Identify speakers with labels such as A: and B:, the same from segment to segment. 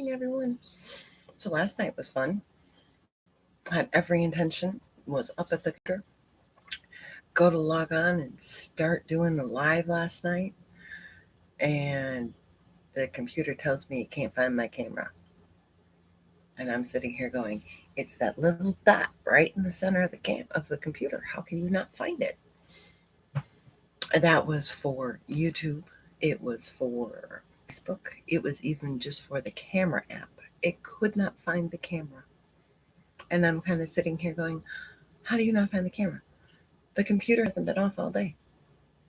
A: morning, everyone. So last night was fun. I had every intention, was up at the computer, go to log on and start doing the live last night. And the computer tells me it can't find my camera. And I'm sitting here going, it's that little dot right in the center of the computer. How can you not find it? That was for YouTube. It was for Facebook. It was even just for the camera app. It could not find the camera. And I'm kind of sitting here going, how do you not find the camera? The computer hasn't been off all day.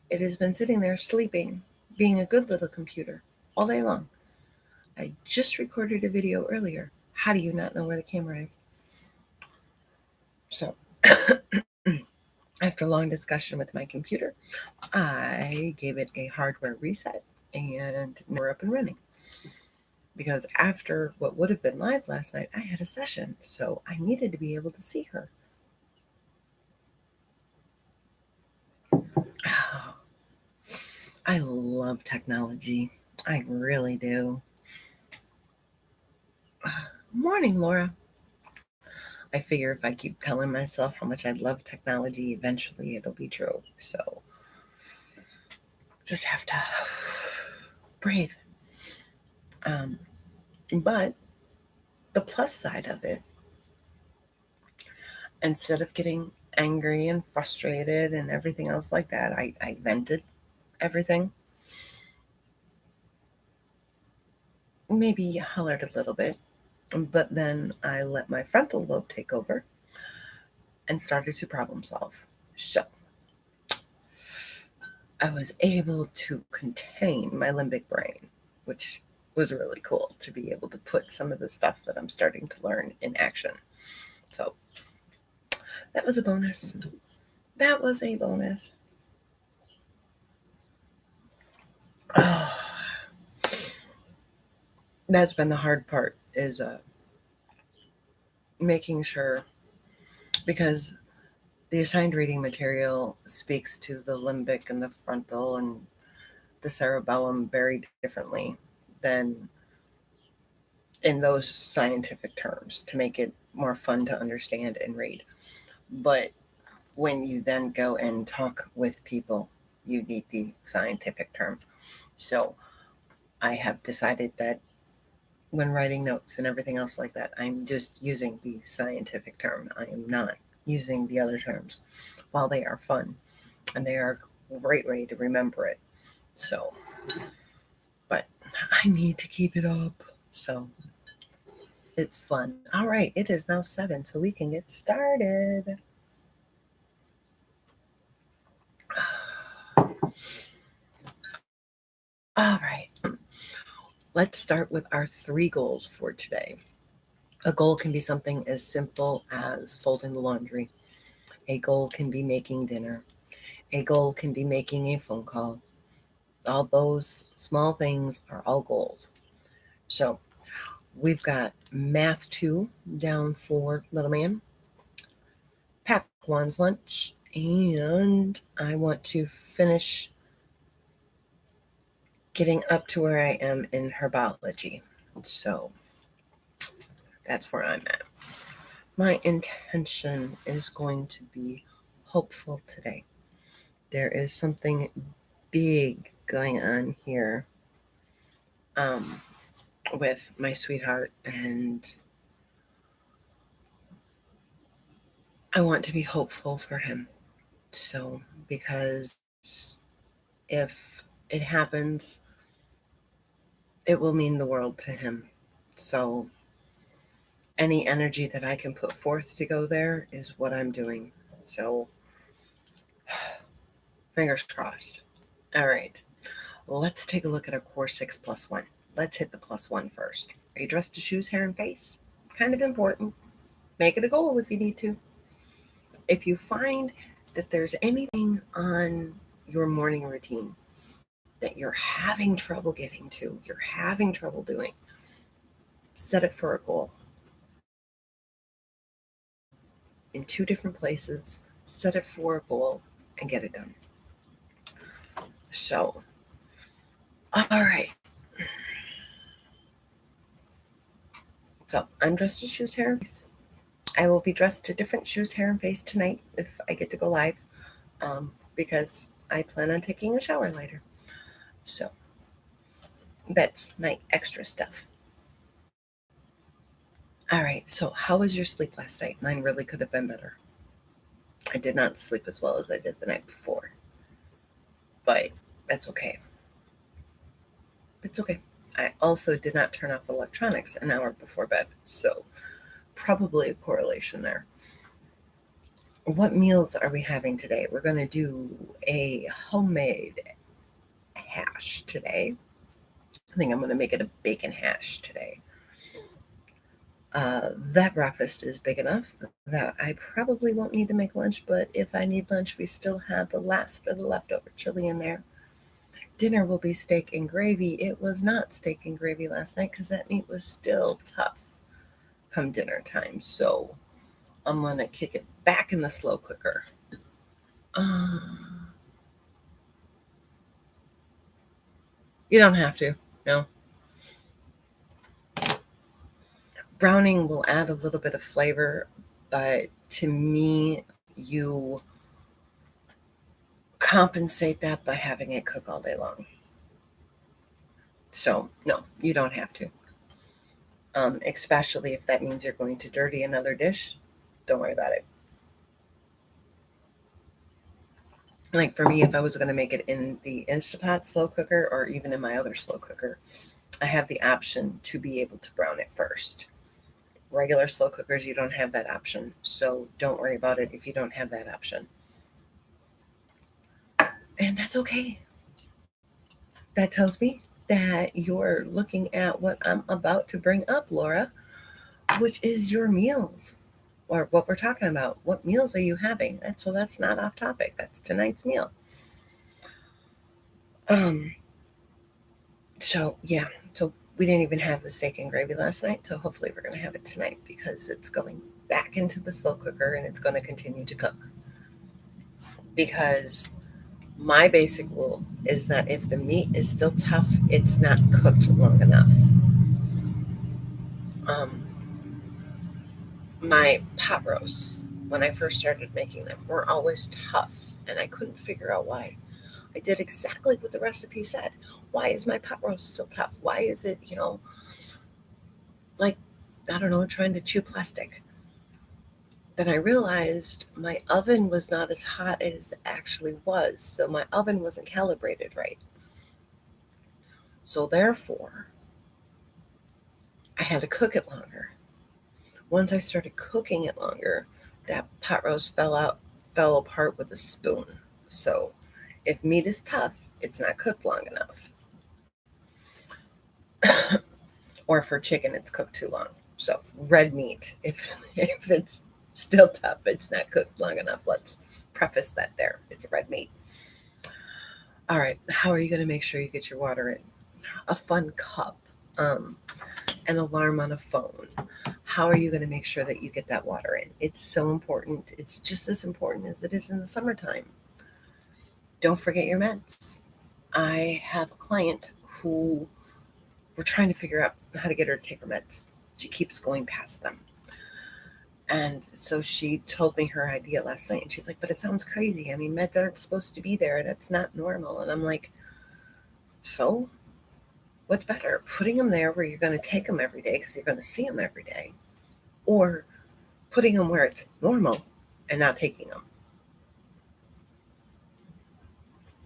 A: It has been sitting there sleeping, being a good little computer all day long. I just recorded a video earlier. How do you not know where the camera is? So after a long discussion with my computer, I gave it a hardware reset and we're up and running. Because after what would have been live last night, I had a session. So I needed to be able to see her. I love technology. I really do. Morning, Laura. I figure if I keep telling myself how much I love technology, eventually it'll be true. So just have to breathe. But the plus side of it, instead of getting angry and frustrated and everything else like that, I vented everything. Maybe hollered a little bit, but then I let my frontal lobe take over and started to problem solve. So I was able to contain my limbic brain, which was really cool to be able to put some of the stuff that I'm starting to learn in action. So that was a bonus. That was a bonus. Oh, that's been the hard part is making sure, because the assigned reading material speaks to the limbic and the frontal and the cerebellum very differently than in those scientific terms to make it more fun to understand and read. But when you then go and talk with people, you need the scientific term. So I have decided that when writing notes and everything else like that, I'm just using the scientific term. I am not using the other terms. While they are fun and they are a great way to remember it. So, but I need to keep it up. So it's fun. All right, it is now 7, so we can get started. All right, let's start with our 3 goals for today. A goal can be something as simple as folding the laundry. A goal can be making dinner. A goal can be making a phone call. All those small things are all goals. So we've got Math 2 down for little man, pack Juan's lunch, and I want to finish getting up to where I am in herbology. So that's where I'm at. My intention is going to be hopeful today. There is something big going on here with my sweetheart, and I want to be hopeful for him. So, because if it happens, it will mean the world to him. So, any energy that I can put forth to go there is what I'm doing. So, fingers crossed. All right. Well, let's take a look at our Core 6 plus 1. Let's hit the plus 1 first. Are you dressed to shoes, hair, and face? Kind of important. Make it a goal if you need to. If you find that there's anything on your morning routine that you're having trouble getting to, you're having trouble doing, set it for a goal. In 2 different places, set it for a goal and get it done. So, all right. So I'm dressed as shoes, hair, and face. I will be dressed to different shoes, hair, and face tonight if I get to go live, because I plan on taking a shower later. So that's my extra stuff. All right, so how was your sleep last night? Mine really could have been better. I did not sleep as well as I did the night before, but that's okay. It's okay. I also did not turn off electronics an hour before bed, so probably a correlation there. What meals are we having today? We're going to do a homemade hash today. I think I'm going to make it a bacon hash today. That breakfast is big enough that I probably won't need to make lunch, but if I need lunch, we still have the last of the leftover chili in there. Dinner will be steak and gravy. It was not steak and gravy last night because that meat was still tough come dinner time. So I'm going to kick it back in the slow cooker. Uh, you don't have to. No. Browning will add a little bit of flavor, but to me, you compensate that by having it cook all day long. So, no, you don't have to. Especially if that means you're going to dirty another dish, don't worry about it. Like for me, if I was going to make it in the Instapot slow cooker or even in my other slow cooker, I have the option to be able to brown it first. Regular slow cookers, you don't have that option. So don't worry about it if you don't have that option. And that's okay. That tells me that you're looking at what I'm about to bring up, Laura, which is your meals or what we're talking about. What meals are you having? So that's not off topic. That's tonight's meal. Um, so yeah, so we didn't even have the steak and gravy last night. So hopefully we're going to have it tonight because it's going back into the slow cooker and it's going to continue to cook. Because my basic rule is that if the meat is still tough, it's not cooked long enough. Um, my pot roasts, when I first started making them, were always tough, and I couldn't figure out why. I did exactly what the recipe said. Why is my pot roast still tough? Why is it, like, I don't know, trying to chew plastic? Then I realized my oven was not as hot as it actually was, so my oven wasn't calibrated right. So therefore, I had to cook it longer. Once I started cooking it longer, that pot roast fell apart with a spoon. So if meat is tough, it's not cooked long enough. Or for chicken, it's cooked too long. So red meat, if if it's still tough, it's not cooked long enough. Let's preface that there. It's red meat. All right, how are you going to make sure you get your water in? A fun cup, um, an alarm on a phone. How are you going to make sure that you get that water in? It's so important. It's just as important as it is in the summertime. Don't forget your meds. I have a client who we're trying to figure out how to get her to take her meds. She keeps going past them. And so she told me her idea last night and she's like, but it sounds crazy. I mean, meds aren't supposed to be there. That's not normal. And I'm like, so what's better? Putting them there where you're going to take them every day because you're going to see them every day, or putting them where it's normal and not taking them?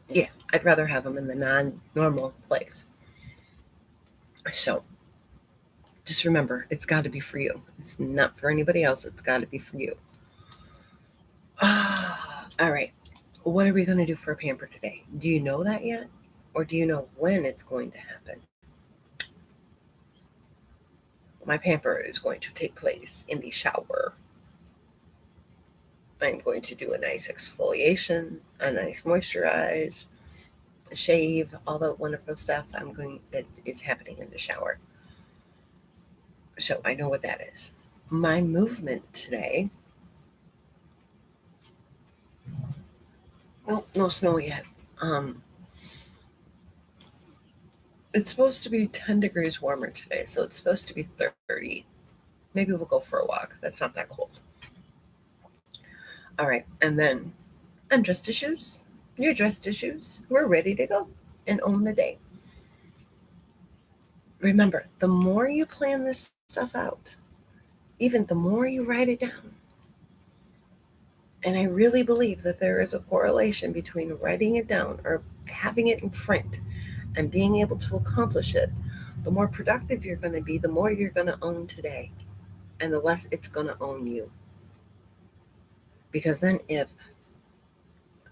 A: Yeah, I'd rather have them in the non-normal place. So just remember, it's got to be for you. It's not for anybody else. It's got to be for you. All right. What are we going to do for a pamper today? Do you know that yet? Or do you know when it's going to happen? My pamper is going to take place in the shower. I'm going to do a nice exfoliation, a nice moisturize, a shave, all that wonderful stuff. It's happening in the shower. So I know what that is. My movement today, well, no snow yet. It's supposed to be 10 degrees warmer today, so it's supposed to be 30. Maybe we'll go for a walk. That's not that cold. All right. And then I'm dressed to shoes. You're dressed to shoes. We're ready to go and own the day. Remember, the more you plan this stuff out, even the more you write it down, and I really believe that there is a correlation between writing it down or having it in print and being able to accomplish it, the more productive you're going to be, the more you're going to own today, and the less it's going to own you. Because then if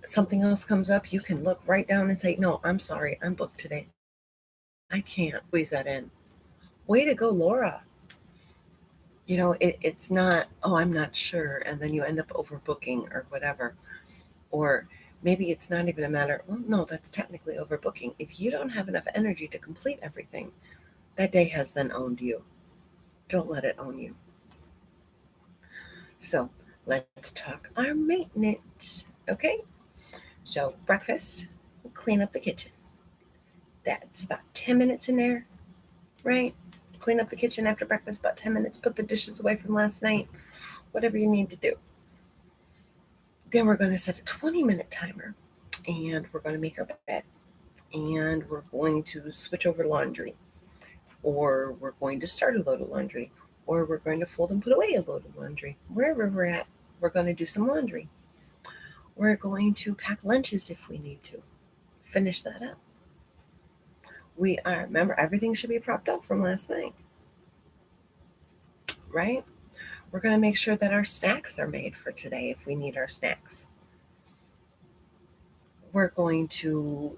A: something else comes up, you can look right down and say, no, I'm sorry, I'm booked today. I can't squeeze that in. Way to go, Laura. It's not, oh, I'm not sure. And then you end up overbooking or whatever. Or maybe it's not even a matter, well, no, that's technically overbooking. If you don't have enough energy to complete everything, that day has then owned you. Don't let it own you. So let's talk our maintenance. Okay? So breakfast, clean up the kitchen. That's about 10 minutes in there, right? Clean up the kitchen after breakfast, about 10 minutes. Put the dishes away from last night, whatever you need to do. Then we're going to set a 20-minute timer, and we're going to make our bed, and we're going to switch over laundry, or we're going to start a load of laundry, or we're going to fold and put away a load of laundry. Wherever we're at, we're going to do some laundry. We're going to pack lunches if we need to. Finish that up. Remember, everything should be propped up from last night, right? We're going to make sure that our snacks are made for today if we need our snacks. We're going to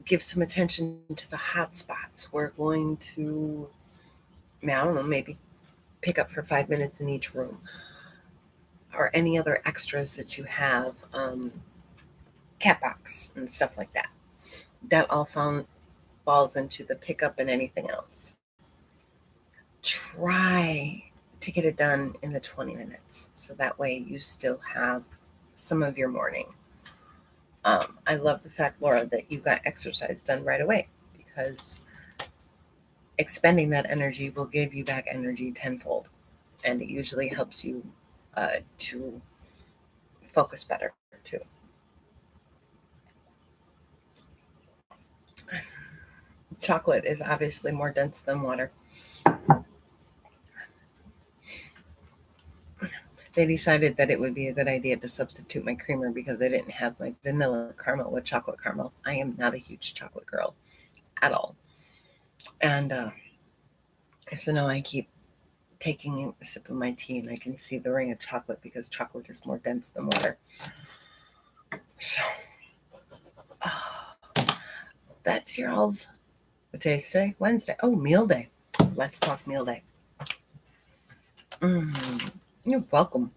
A: give some attention to the hot spots. We're going to, I don't know, maybe pick up for 5 minutes in each room, or any other extras that you have, cat box and stuff like that. That all falls into the pickup and anything else. Try to get it done in the 20 minutes, so that way you still have some of your morning. I love the fact, Laura, that you got exercise done right away, because expending that energy will give you back energy tenfold, and it usually helps you to focus better too. Chocolate is obviously more dense than water. They decided that it would be a good idea to substitute my creamer because they didn't have my vanilla caramel with chocolate caramel. I am not a huge chocolate girl at all. And so now I keep taking a sip of my tea, and I can see the ring of chocolate because chocolate is more dense than water. So that's your all's. What day is today? Wednesday. Oh, meal day. Let's talk meal day. You're welcome.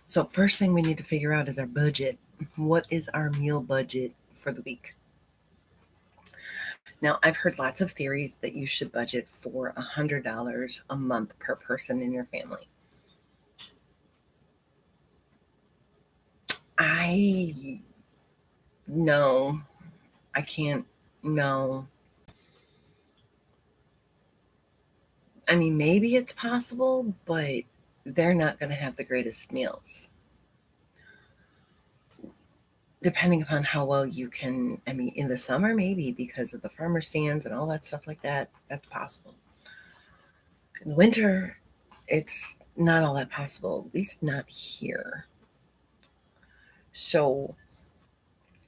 A: So first thing we need to figure out is our budget. What is our meal budget for the week? Now, I've heard lots of theories that you should budget for $100 a month per person in your family. No, I can't. No. I mean, maybe it's possible, but they're not going to have the greatest meals. Depending upon how well you can, I mean, in the summer, maybe because of the farmer stands and all that stuff like that, that's possible. In the winter, it's not all that possible, at least not here. So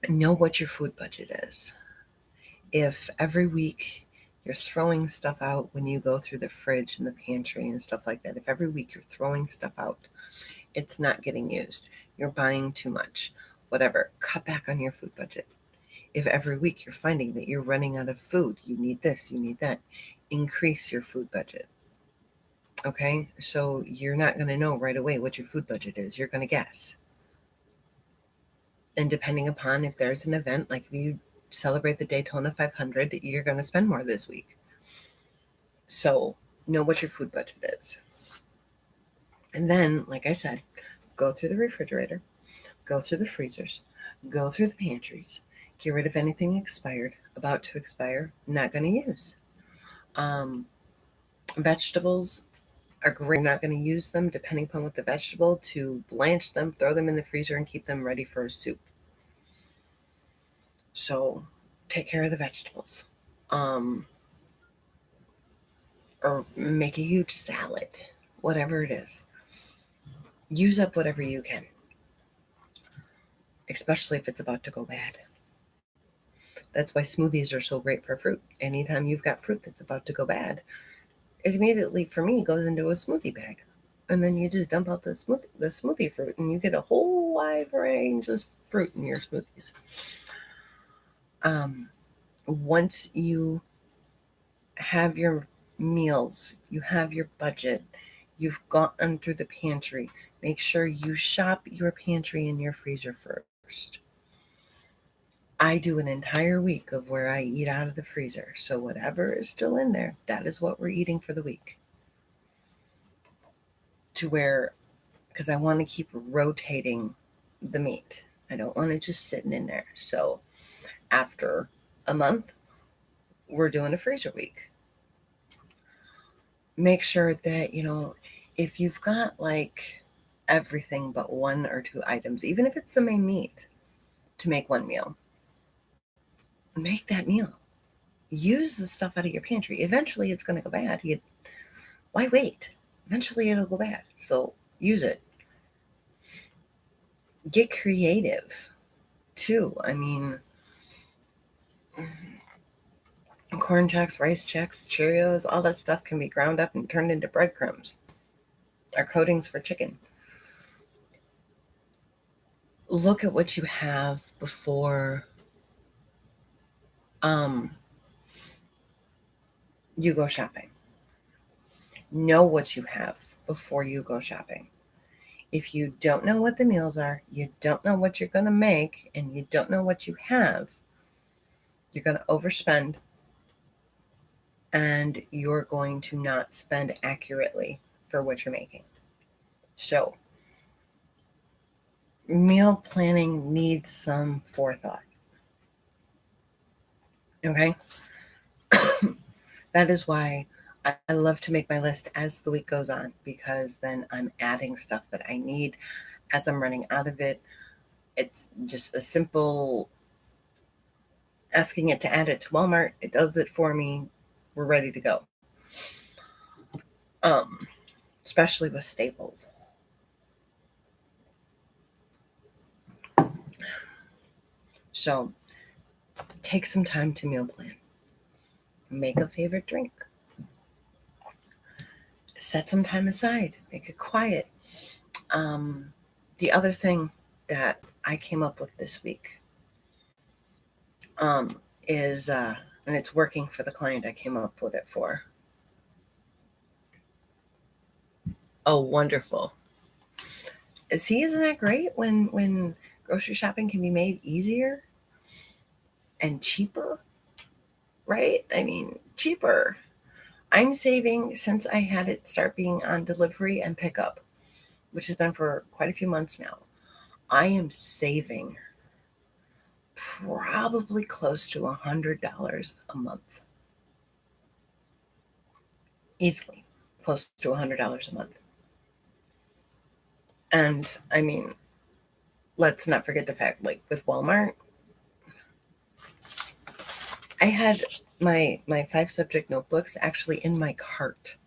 A: know what your food budget is. If every week you're throwing stuff out when you go through the fridge and the pantry and stuff like that, if every week you're throwing stuff out, it's not getting used, you're buying too much, whatever, cut back on your food budget. If every week you're finding that you're running out of food, you need this, you need that, increase your food budget. Okay, so you're not going to know right away what your food budget is. You're going to guess. And depending upon if there's an event, like if you celebrate the Daytona 500, you're going to spend more this week. So know what your food budget is. And then, like I said, go through the refrigerator, go through the freezers, go through the pantries, get rid of anything expired, about to expire, not going to use. Vegetables, are great. You're not going to use them, depending upon what the vegetable, to blanch them, throw them in the freezer, and keep them ready for a soup. So take care of the vegetables. Or make a huge salad, whatever it is. Use up whatever you can, especially if it's about to go bad. That's why smoothies are so great for fruit. Anytime you've got fruit that's about to go bad, it immediately, for me, goes into a smoothie bag. And then you just dump out the smoothie fruit, and you get a whole wide range of fruit in your smoothies. Once you have your meals, you have your budget, you've gotten through the pantry, make sure you shop your pantry and your freezer first. I do an entire week of where I eat out of the freezer. So whatever is still in there, that is what we're eating for the week. To where, because I want to keep rotating the meat. I don't want it just sitting in there. So after a month, we're doing a freezer week. Make sure that, if you've got like everything but one or two items, even if it's the main meat, to make one meal, make that meal. Use the stuff out of your pantry. Eventually it's going to go bad. Why wait? Eventually it'll go bad. So use it. Get creative too. I mean, corn checks, rice checks, Cheerios, all that stuff can be ground up and turned into breadcrumbs or coatings for chicken. Look at what you have before you go shopping. Know what you have before you go shopping. If you don't know what the meals are, you don't know what you're going to make, and you don't know what you have, you're going to overspend, and you're going to not spend accurately for what you're making. So, meal planning needs some forethought. Okay? That is why I love to make my list as the week goes on, because then I'm adding stuff that I need as I'm running out of it. It's just a simple asking it to add it to Walmart. It does it for me. We're ready to go. Especially with staples. So take some time to meal plan. Make a favorite drink. Set some time aside. Make it quiet. The other thing that I came up with this week is, and it's working for the client I came up with it for. Oh, wonderful. See, isn't that great when grocery shopping can be made easier and cheaper, right? I mean, cheaper. I'm saving since I had it start being on delivery and pickup, which has been for quite a few months now. I am saving probably close to $100 a month. Easily close to $100 a month. And I mean, let's not forget the fact, like with Walmart, I had my 5-subject notebooks actually in my cart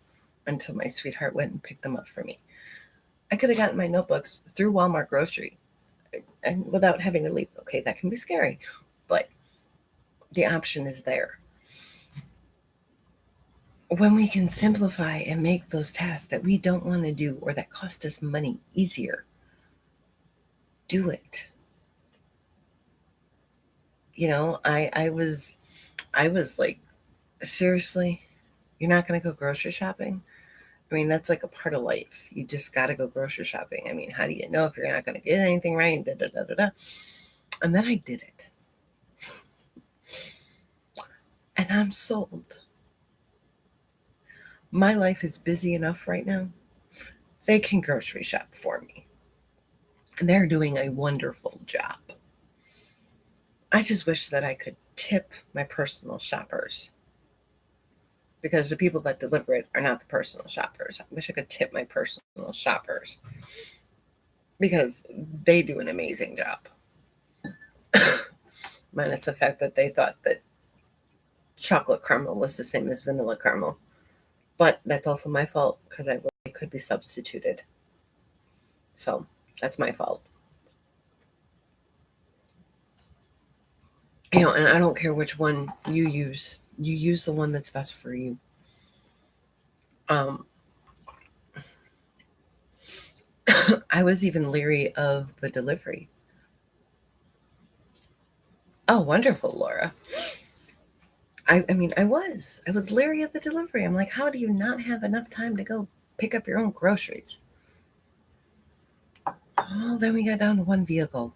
A: until my sweetheart went and picked them up for me. I could have gotten my notebooks through Walmart grocery and without having to leave. Okay, that can be scary, but the option is there. When we can simplify and make those tasks that we don't want to do or that cost us money easier, do it. I was like, seriously, you're not going to go grocery shopping? I mean, that's like a part of life. You just got to go grocery shopping. I mean, how do you know if you're not going to get anything right? Da, da, da, da, da. And then I did it. And I'm sold. My life is busy enough right now. They can grocery shop for me. And they're doing a wonderful job. I just wish that I could tip my personal shoppers, because the people that deliver it are not the personal shoppers. I wish I could tip my personal shoppers because they do an amazing job. Minus the fact that they thought that chocolate caramel was the same as vanilla caramel. But that's also my fault because I really could be substituted. So that's my fault. And I don't care which one you use. You use the one that's best for you. I was even leery of the delivery. Oh, wonderful, Laura. I mean, I was leery of the delivery. I'm like, how do you not have enough time to go pick up your own groceries? Oh, then we got down to one vehicle.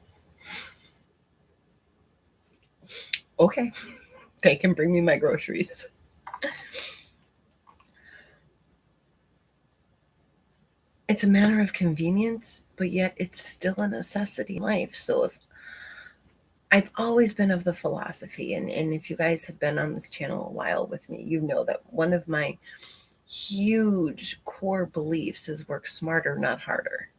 A: Okay, they can bring me my groceries. It's a matter of convenience, but yet it's still a necessity in life. So if I've always been of the philosophy, and if you guys have been on this channel a while with me, you know that one of my huge core beliefs is work smarter, not harder.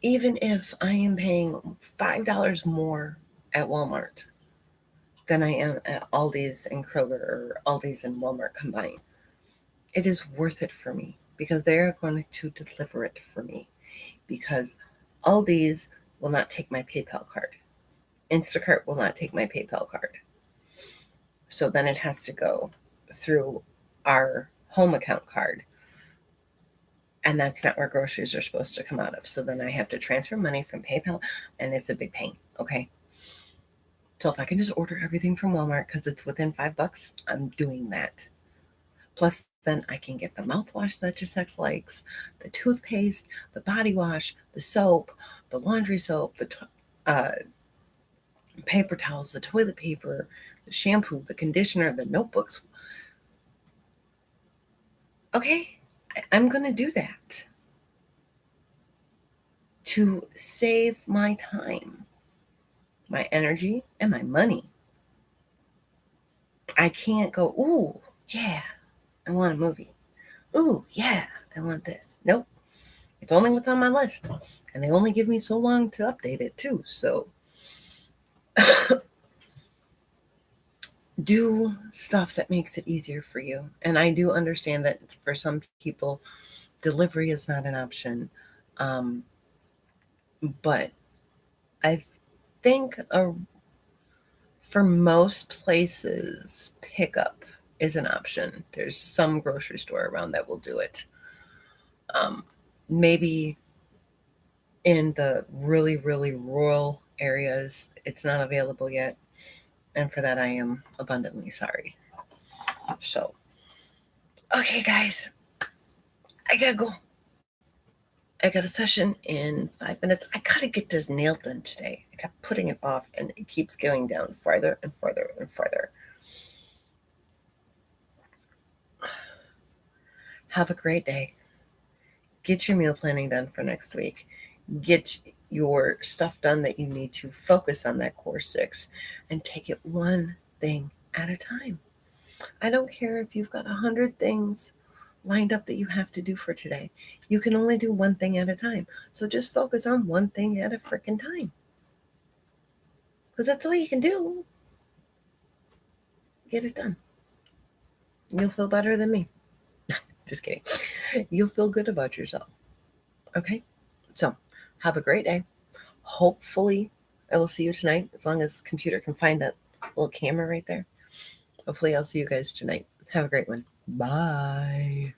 A: Even if I am paying $5 more at Walmart than I am at Aldi's and Kroger, or Aldi's and Walmart combined, it is worth it for me because they're going to deliver it for me. Because Aldi's will not take my PayPal card. Instacart will not take my PayPal card. So then it has to go through our home account card. And that's not where groceries are supposed to come out of. So then I have to transfer money from PayPal, and it's a big pain. Okay. So if I can just order everything from Walmart because it's within $5, I'm doing that. Plus, then I can get the mouthwash that your sex likes, the toothpaste, the body wash, the soap, the laundry soap, the paper towels, the toilet paper, the shampoo, the conditioner, the notebooks. Okay, I'm going to do that to save my time, my energy, and my money. I can't go, ooh, yeah, I want a movie. Ooh, yeah, I want this. Nope. It's only what's on my list. And they only give me so long to update it, too. So do stuff that makes it easier for you. And I do understand that for some people, delivery is not an option. But I think for most places, pickup is an option. There's some grocery store around that will do it. Maybe in the really, really rural areas, it's not available yet. And for that, I am abundantly sorry. So, okay, guys, I gotta go. I got a session in 5 minutes. I gotta get this nail done today. I kept putting it off, and it keeps going down farther and farther and farther. Have a great day. Get your meal planning done for next week. Get your stuff done that you need to focus on that core 6 and take it one thing at a time. I don't care if you've got 100 things lined up that you have to do for today. You can only do one thing at a time. So just focus on one thing at a freaking time. Because that's all you can do. Get it done. You'll feel better than me. Just kidding. You'll feel good about yourself. Okay? So have a great day. Hopefully, I will see you tonight, as long as the computer can find that little camera right there. Hopefully, I'll see you guys tonight. Have a great one. Bye.